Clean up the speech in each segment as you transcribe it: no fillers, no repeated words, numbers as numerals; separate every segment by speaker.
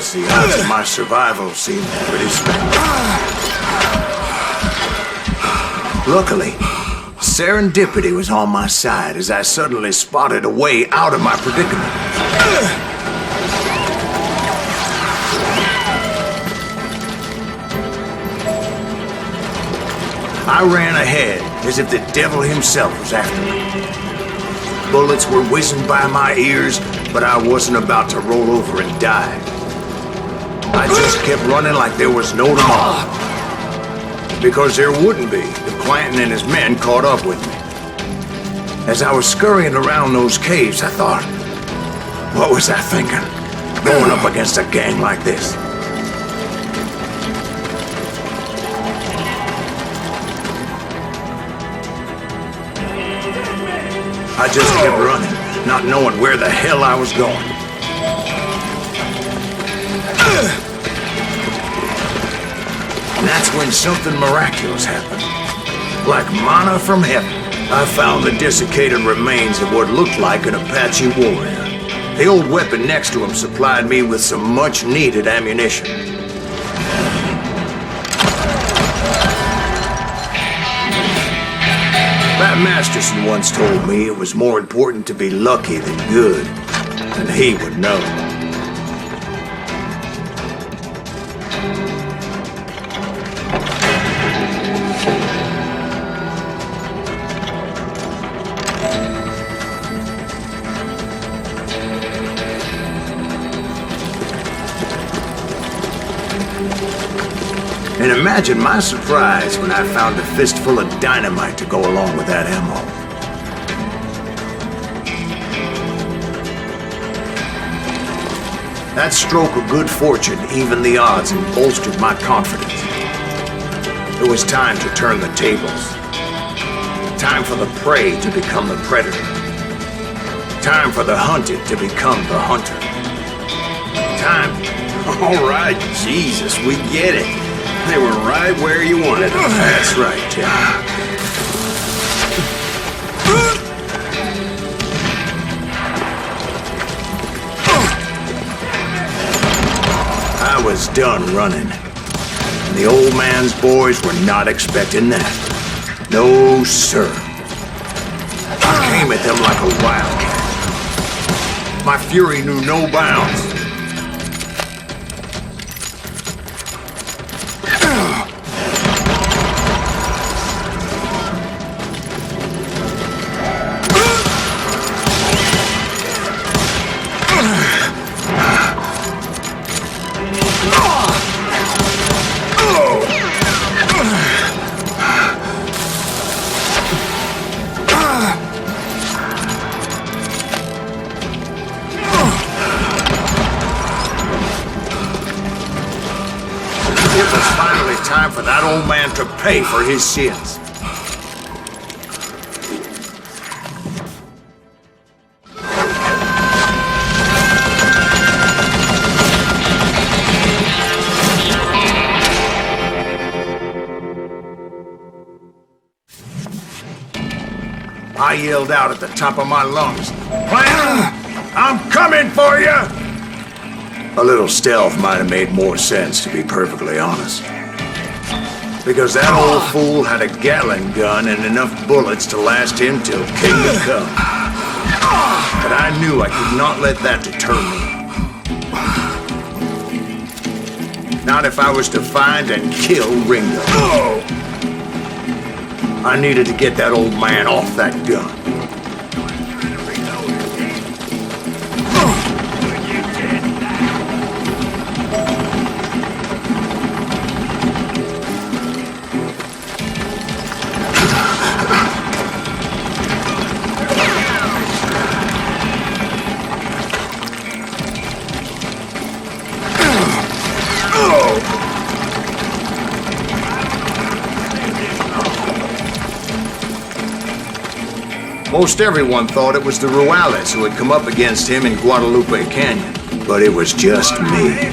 Speaker 1: was, the odds of my survival seemed pretty slim. Luckily, serendipity was on my side as I suddenly spotted a way out of my predicament. I ran ahead as if the devil himself was after me. Bullets were whizzing by my ears, but I wasn't about to roll over and die. I just kept running like there was no tomorrow. Because there wouldn't be if Clanton and his men caught up with me. As I was scurrying around those caves, I thought, what was I thinking? Going up against a gang like this? I just kept running, not knowing where the hell I was going. And that's when something miraculous happened. Like manna from heaven, I found the desiccated remains of what looked like an Apache warrior. The old weapon next to him supplied me with some much-needed ammunition. Pat Masterson once told me it was more important to be lucky than good, and he would know. And imagine my surprise when I found a fistful of dynamite to go along with that ammo. That stroke of good fortune evened the odds and bolstered my confidence. It was time to turn the tables. Time for the prey to become the predator. Time for the hunted to become the hunter. Time... All right, Jesus, we get it. They were right where you wanted them. That's right, Tim. I was done running. And the old man's boys were not expecting that. No, sir. I came at them like a wildcat. My fury knew no bounds. Time for that old man to pay for his sins. I yelled out at the top of my lungs, "Clanton, I'm coming for you!" A little stealth might have made more sense, to be perfectly honest. Because that old fool had a Gatling gun and enough bullets to last him till kingdom come. But I knew I could not let that deter me. Not if I was to find and kill Ringo. I needed to get that old man off that gun. Most everyone thought it was the Ruales who had come up against him in Guadalupe Canyon, but it was just me.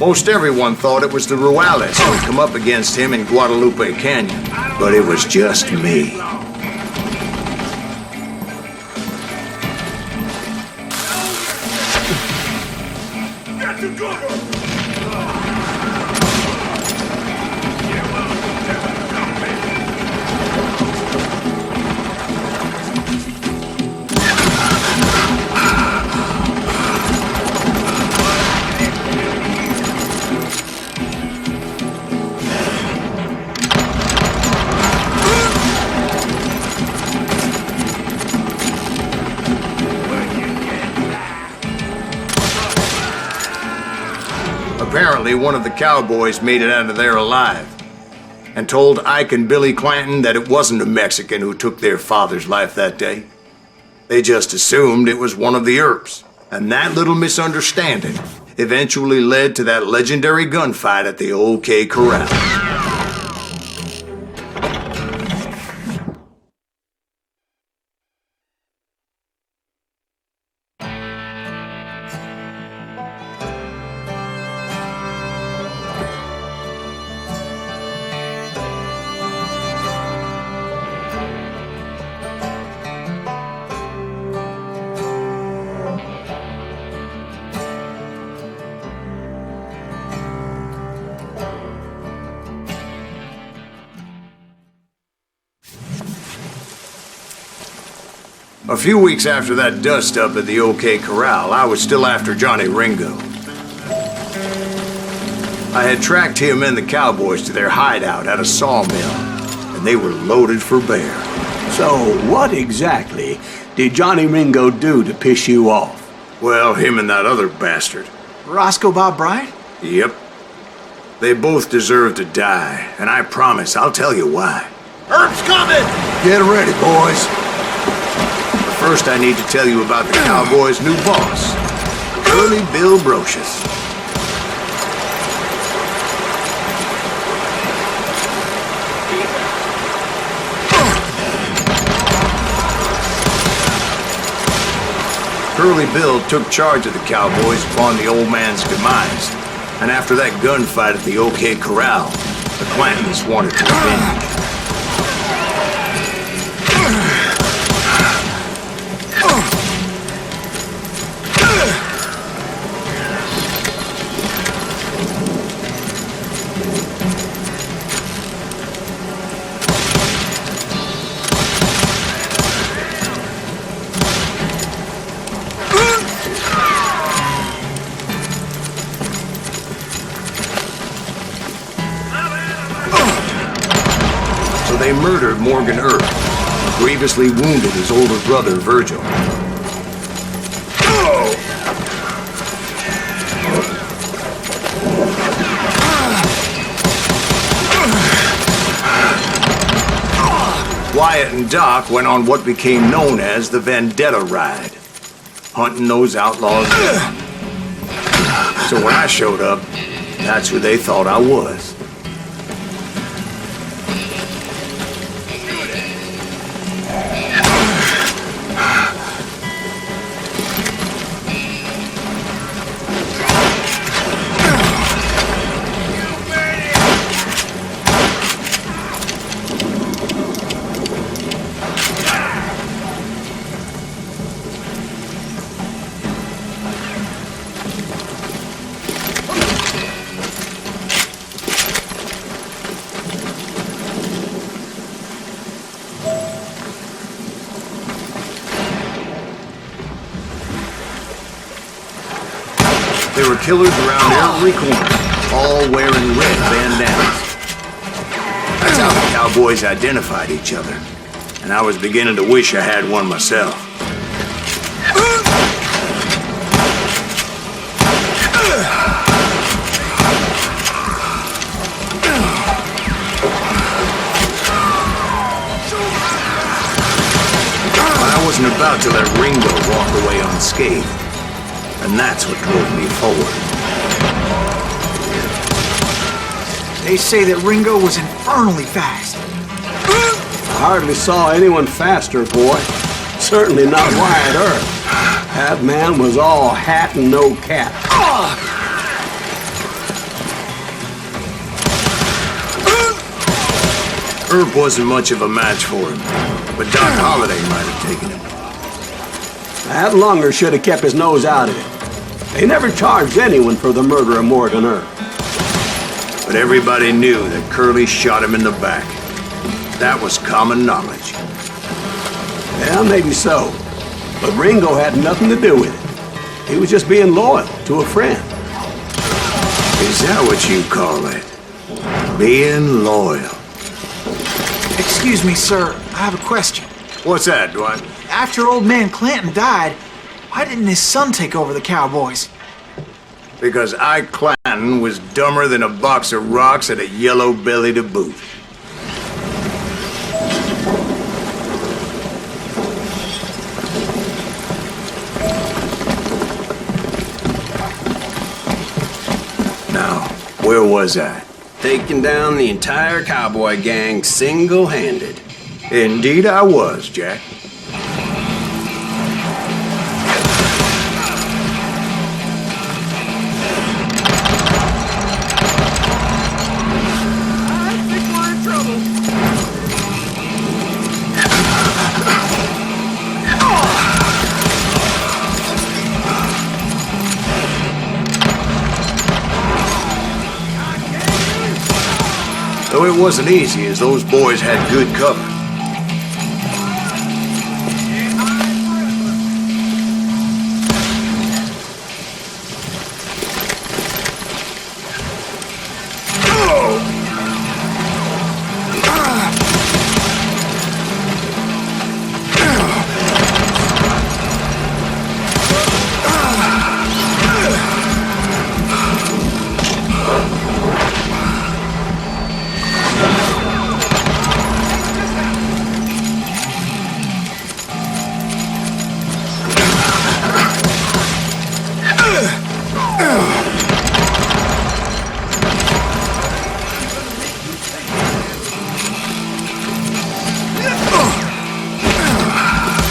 Speaker 1: Most everyone thought it was the Ruales who had come up against him in Guadalupe Canyon, but it was just me. Apparently, one of the cowboys made it out of there alive and told Ike and Billy Clanton that it wasn't a Mexican who took their father's life that day. They just assumed it was one of the Earps, and that little misunderstanding eventually led to that legendary gunfight at the OK Corral. A few weeks after that dust-up at the OK Corral, I was still after Johnny Ringo. I had tracked him and the cowboys to their hideout at a sawmill, and they were loaded for bear.
Speaker 2: So, what exactly did Johnny Ringo do to piss you off?
Speaker 1: Well, him and that other bastard.
Speaker 3: Roscoe Bob Bryant?
Speaker 1: Yep. They both deserve to die, and I promise I'll tell you why.
Speaker 3: Herb's coming!
Speaker 1: Get ready, boys. First, I need to tell you about the Cowboys' new boss, Curly Bill Brocious. Curly Bill took charge of the Cowboys upon the old man's demise, and after that gunfight at the OK Corral, the Clantons wanted revenge. They murdered Morgan Earp, and grievously wounded his older brother, Virgil. Wyatt and Doc went on what became known as the Vendetta Ride, hunting those outlaws down. So when I showed up, that's who they thought I was. There were killers around every corner, all wearing red bandanas. That's how the cowboys identified each other, and I was beginning to wish I had one myself. But I wasn't about to let Ringo walk away unscathed. And that's what drove me forward.
Speaker 3: They say that Ringo was infernally fast.
Speaker 2: I hardly saw anyone faster, boy. Certainly not Wyatt Earp. That man was all hat and no cap.
Speaker 1: Herb wasn't much of a match for him, but Doc Holliday might have taken him.
Speaker 2: That Lunger should have kept his nose out of it. They never charged anyone for the murder of Morgan Herb.
Speaker 1: But everybody knew that Curly shot him in the back. That was common knowledge.
Speaker 2: Yeah, maybe so. But Ringo had nothing to do with it. He was just being loyal to a friend.
Speaker 1: Is that what you call it? Being loyal?
Speaker 3: Excuse me, sir. I have a question.
Speaker 1: What's that, Dwight?
Speaker 3: After old man Clanton died, why didn't his son take over the Cowboys?
Speaker 1: Because Ike Clanton was dumber than a box of rocks and a yellow belly to boot. Now, where was I?
Speaker 4: Taking down the entire cowboy gang single-handed.
Speaker 1: Indeed I was, Jack. Though it wasn't easy, as those boys had good cover.